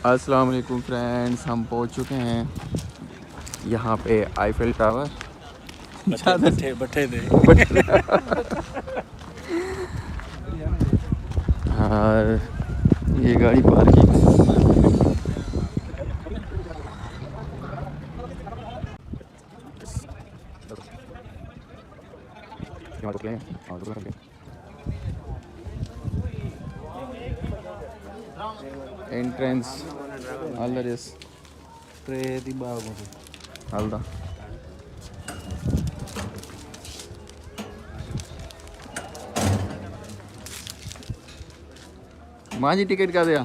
अस्सलाम वालेकुम फ्रेंड्स, हम पहुंच चुके हैं यहाँ पे आईफेल टावर। बैठे और ये गाड़ी parking entrance Allah is pretty bago Alda माँ जी टिकट का दिया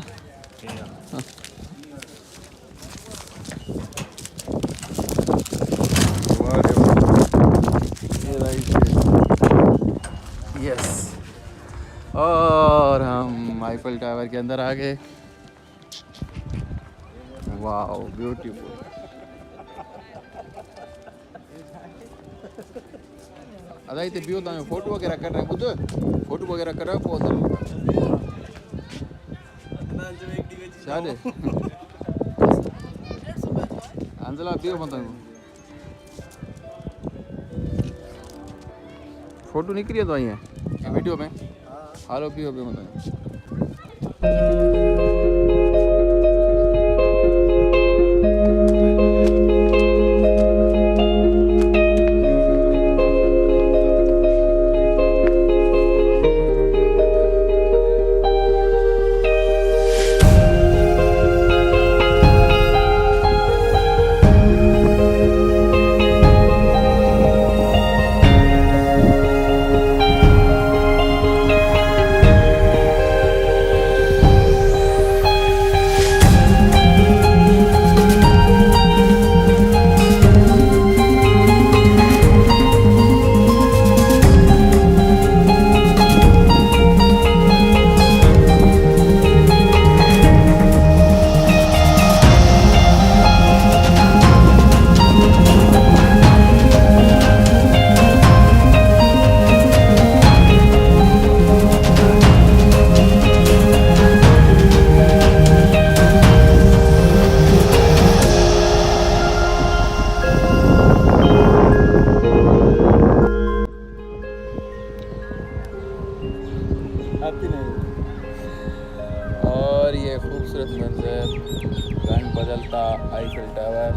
यस और हम आईफेल टावर के अंदर आ गए। Wow beautiful. अदा इतने भी होता है फोटो वगैरह कर रहे हैं खुद फोटो वगैरह कर रहे हैं बहुत सारे अंजला भी हो बताऊँ फोटो नहीं करिए तो आई है वीडियो में हालो भी हो भी बताऊँ और ये खूबसूरत मंजर रंग बदलता आईफेल टावर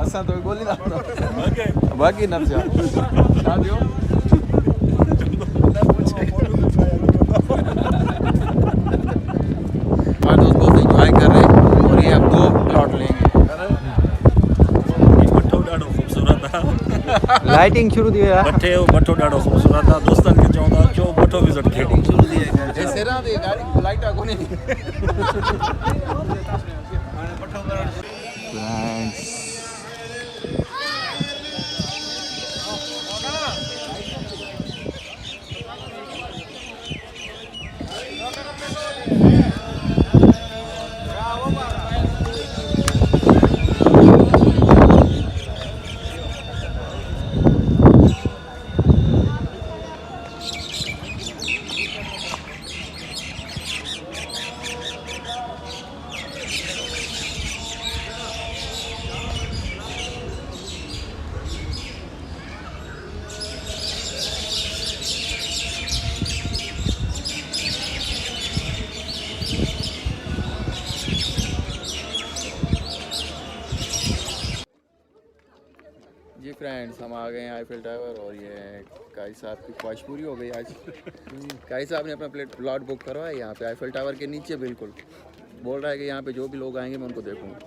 असा तो गोली ना बाकी नब से दियो और दोस्तों से एंजॉय कर रहे हैं और ये अब 2 प्लॉट लेंगे। लाइटिंग शुरू दी है बठो ॾाढो ख़ूबसूरत आहे दोस्तनि खे चवंदा अचो बठो विज़िट कयो शुरू थी है सेरा दी गाड़ी लाइट आ कोनी फ्रेंड्स जी फ्रेंड्स, हम आ गए हैं आईफिल टावर और ये काई साहब की ख्वाहिश पूरी हो गई आज। काई साहब ने अपना प्लॉट बुक करवाया यहाँ पे आईफिल टावर के नीचे, बिल्कुल बोल रहा है कि यहाँ पे जो भी लोग आएंगे मैं उनको देखूँगा।